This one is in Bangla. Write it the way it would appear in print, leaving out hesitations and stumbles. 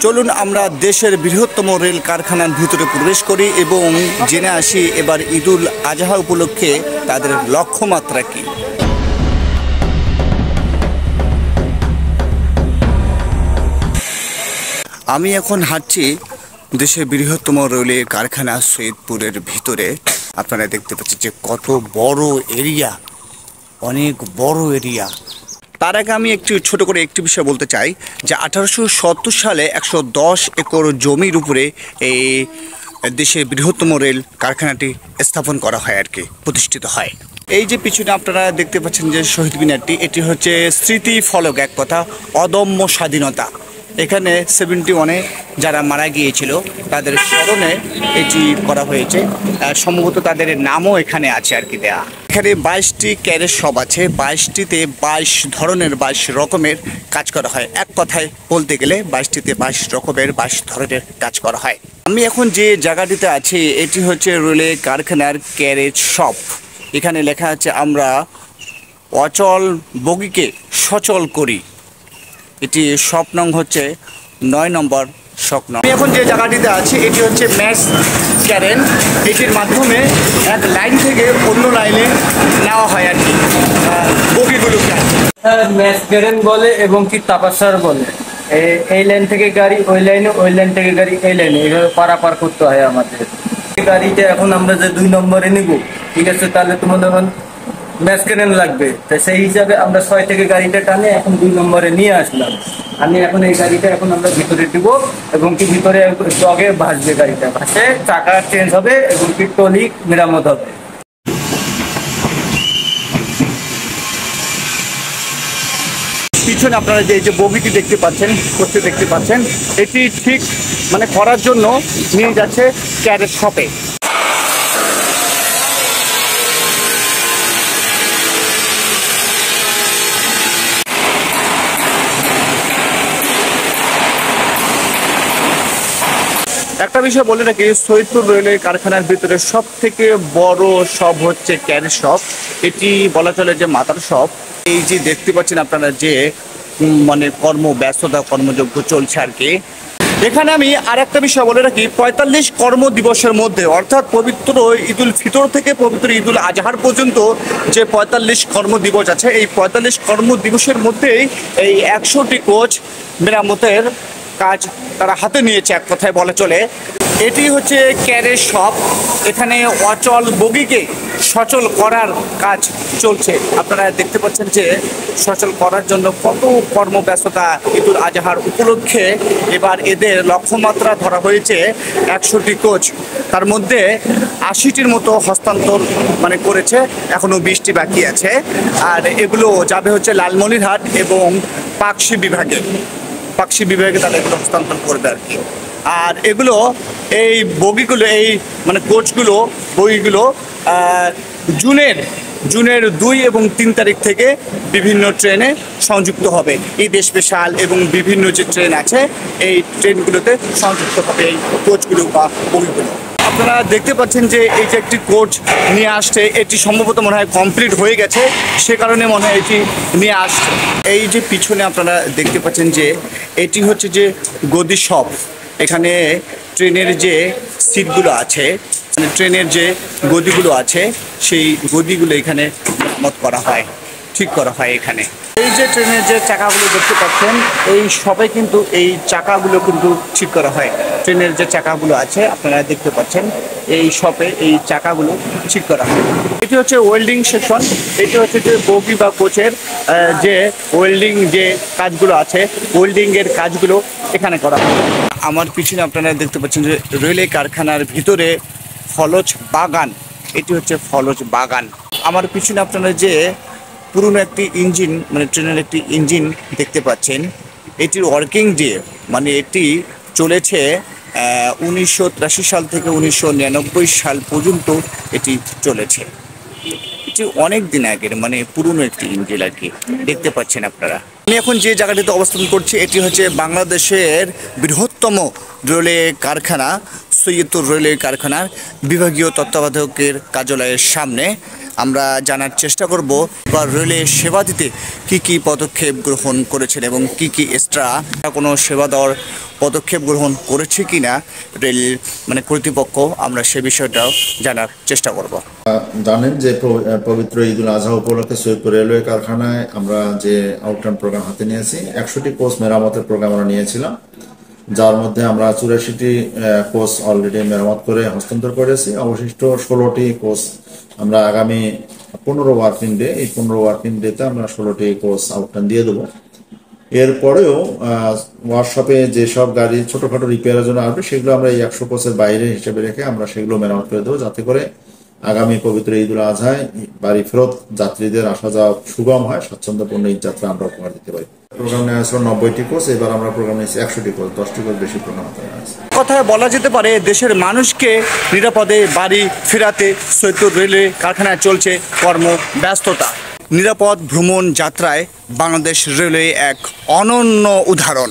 চলুন আমরা দেশের বৃহত্তম রেল কারখানার ভিতরে প্রবেশ করি এবং জেনে আসি এবার ঈদুল আজহা উপলক্ষে তাদের লক্ষ্যমাত্রা কী। আমি এখন হাঁটছি দেশের বৃহত্তম রেলের কারখানা সৈয়দপুরের ভিতরে। আপনারা দেখতে পাচ্ছেন যে কত বড় এরিয়া, অনেক বড় এরিয়া। তার আগে আমি ছোট করে একটি বিষয় বলতে চাই যে 1870 সালে 110 একর জমির উপরে এই দেশের বৃহত্তম রেল কারখানাটি স্থাপন করা হয় আর কি, প্রতিষ্ঠিত হয়। এই যে পিছনে আপনারা দেখতে পাচ্ছেন যে শহীদ মিনারটি, এটি হচ্ছে স্মৃতি ফলক, এক কথা অদম্য স্বাধীনতা। এখানে 71-এ যারা মারা গিয়েছিল তাদের স্মরণে এটি করা হয়েছে। সম্ভবত তাদের নামও এখানে আছে আর কি দেয়া। এখানে 22টি ক্যারেজ শপ আছে, 22টিতে 22 ধরনের 22 রকমের কাজ করা হয়। এক কথায় বলতে গেলে 22টিতে 22 রকমের 22 ধরনের কাজ করা হয়। আমি এখন যে জায়গাটিতে আছি এটি হচ্ছে রেলের কারখানার ক্যারেজ শপ। এখানে লেখা আছে আমরা অচল বগিকে সচল করি। এটি শপ নং হচ্ছে 9 নম্বর শপ নং। আমি এখন যে জায়গাটিতে আছি এটি হচ্ছে ম্যাস ক্যারেন। এটির মাধ্যমে এক লাইন থেকে অন্য লাইনে নেওয়া হয় আর কি বগিগুলোকে। ম্যাস ক্যারেন বলে এবং কি তাপাসার বলে। এই লাইন থেকে গাড়ি ওই লাইনে, ওই লাইন থেকে গাড়ি এই লাইনে, এইভাবে পারাপার করতে হয় আমাদের। গাড়িটা এখন আমরা যে 2 নম্বরে নিব, ঠিক আছে, তাহলে তোমাদের ম্যাস ক্যারেন লাগবে। তো সেই হিসাবে আমরা 6 থেকে গাড়িটা টানে এখন 2 নম্বরে নিয়ে আসলাম। আমি এখন এই গাড়িটা এখন আমরা ভিতরে দিব এবং কি ভিতরে জগে ভাসবে, গাড়িটা ভাসে, চাকা চেঞ্জ হবে এবং কি টলি মেরামত হবে। পিছনে আপনারা যে এই যে বগিটি দেখতে পাচ্ছেন, দেখতে পাচ্ছেন, এটি ঠিক মানে করার জন্য নিয়ে যাচ্ছে ক্যারেজ শপে। একটা বিষয় বলে রাখি, সৈয়দপুর রেলের কারখানার ভিতরে সব থেকে বড় শপ হচ্ছে ক্যারেজ শপ। এটি বলা চলে যে মাতার শপ। এই যে দেখতে পাচ্ছেন আপনারা যে মানে কর্মব্যস্ততা, কর্মযজ্ঞ চলছে আর কি। এখানে আমি আর একটা বিষয় বলে রাখি, 45 কর্ম দিবসের মধ্যে, অর্থাৎ পবিত্র ঈদুল ফিতর থেকে পবিত্র ঈদুল আজহার পর্যন্ত যে 45 কর্ম দিবস আছে, এই 45 কর্ম দিবসের মধ্যেই এই 100টি কোচ মেরামতের কাজ তারা হাতে নিয়েছে, এক কথায় বলা চলে। এটি হচ্ছে ক্যারেজ শপ। এখানে অচল বগিকে সচল করার কাজ চলছে। আপনারা দেখতে পাচ্ছেন যে সচল করার জন্য কত কর্মব্যস্ততা। ঈদুল আজহার উপলক্ষে এবার এদের লক্ষ্যমাত্রা ধরা হয়েছে 100টি কোচ। তার মধ্যে 80টির মতো হস্তান্তর মানে করেছে, এখনও 20টি বাকি আছে। আর এগুলো যাবে হচ্ছে লালমনিরহাট এবং পাকশি বিভাগে তাদের হস্তান্তর করবে আর কি। আর এগুলো এই বগিগুলো, এই মানে কোচগুলো, বগিগুলো জুনের 2 এবং 3 তারিখ থেকে বিভিন্ন ট্রেনে সংযুক্ত হবে। ঈদ স্পেশাল এবং বিভিন্ন যে ট্রেন আছে এই ট্রেনগুলোতে সংযুক্ত হবে এই কোচগুলো বা বগিগুলো। আপনারা দেখতে পাচ্ছেন যে এই যে একটি কোচ নিয়ে আসছে, এটি সম্ভবত মনে হয় কমপ্লিট হয়ে গেছে, সে কারণে মনে হয় এটি নিয়ে আসছে। এই যে পিছনে আপনারা দেখতে পাচ্ছেন যে এটি হচ্ছে যে গদি শপ। এখানে ট্রেনের যে সিটগুলো আছে, মানে ট্রেনের যে গদিগুলো আছে, সেই গদিগুলো এখানে মেরামত করা হয়, ঠিক করা হয় এখানে। এই যে ট্রেনের যে চাকাগুলো দেখতে পাচ্ছেন, এই সবে কিন্তু এই চাকাগুলো কিন্তু ঠিক করা হয়। ট্রেনের যে চাকাগুলো আছে আপনারা দেখতে পাচ্ছেন, এই শপে এই চাকাগুলো ঠিক করা হয়। এটি হচ্ছে ওয়েল্ডিং সেকশন। এটি হচ্ছে যে বগি বা কোচের যে ওয়েল্ডিং যে কাজগুলো আছে, ওয়েল্ডিংয়ের কাজগুলো এখানে করা হয়। আমার পিছনে আপনারা দেখতে পাচ্ছেন যে রেলের কারখানার ভিতরে ফলজ বাগান। এটি হচ্ছে ফলজ বাগান। আমার পিছনে আপনারা যে পুরনো একটি ইঞ্জিন, মানে ট্রেনের একটি ইঞ্জিন দেখতে পাচ্ছেন, এটির ওয়ার্কিং ডে মানে এটি চলেছে 1983 সাল থেকে 1999 সাল পর্যন্ত এটি চলেছে। এটি অনেক দিন আগের, মানে পুরনো একটি ইঞ্জিন আর কি, দেখতে পাচ্ছেন আপনারা। আমি এখন যে জায়গাটিতে অবস্থান করছি এটি হচ্ছে বাংলাদেশের বৃহত্তম রেলের কারখানা সৈয়দপুর রেলের কারখানার বিভাগীয় তত্ত্বাবধায়কের কার্যালয়ের সামনে। আমরা জানার চেষ্টা করব বা রেলে সেবা দিতে কি পদক্ষেপ গ্রহণ করেছেন এবং কি এক্সট্রা কোনো সেবা দেওয়ার পদক্ষেপ গ্রহণ করেছে কিনা রেল কর্তৃপক্ষ, আমরা সে বিষয়টাও জানার চেষ্টা করব। জানেন যে পবিত্র ঈদুল আজহা উপলক্ষে সৈয়দপুর রেলওয়ে কারখানায় আমরা যে আউটরান প্রোগ্রাম হাতে নিয়েছি, 100টি কোচ মেরামতের প্রোগ্রাম আমরা নিয়েছিলাম, যার মধ্যে আমরা 84টি কোচ অলরেডি মেরামত করে হস্তান্তর করেছি। অবশিষ্ট 16টি কোচ আমরা আগামী 15 ওয়ার্কিং ডে, এই 15 ওয়ার্কিং ডেতে আমরা 16টি কোচ আউটরান দিয়ে দেবো। এরপরেও ওয়ার্কশপে যেসব গাড়ি ছোটখাটো রিপেয়ারের জন্য আসবে সেগুলো আমরা এই 100 কোচের বাইরে হিসেবে রেখে আমরা সেগুলো মেরামত করে দেবো, যাতে করে আগামী পবিত্র ঈদুল আজহায় বাড়ি ফেরত যাত্রীদের আসা যাওয়া সুগম হয়, স্বাচ্ছন্দ্যপূর্ণ ঈদ যাত্রা আমরা উপহার দিতে পারি। প্রোগ্রাম নেওয়া হয়েছিল 90টি কোচ, এবার আমরা প্রোগ্রাম নিয়েছি 100টি কোচ, 10টি কোচ বেশি প্রোগ্রাম হাতে নেওয়া হয়েছে। কথায় বলা যেতে পারে দেশের মানুষকে নিরাপদে বাড়ি ফেরাতে সৈয়দপুর রেলওয়ে কারখানায় চলছে কর্মব্যস্ততা। নিরাপদ ভ্রমণ যাত্রায় বাংলাদেশ রেলওয়ে এক অনন্য উদাহরণ।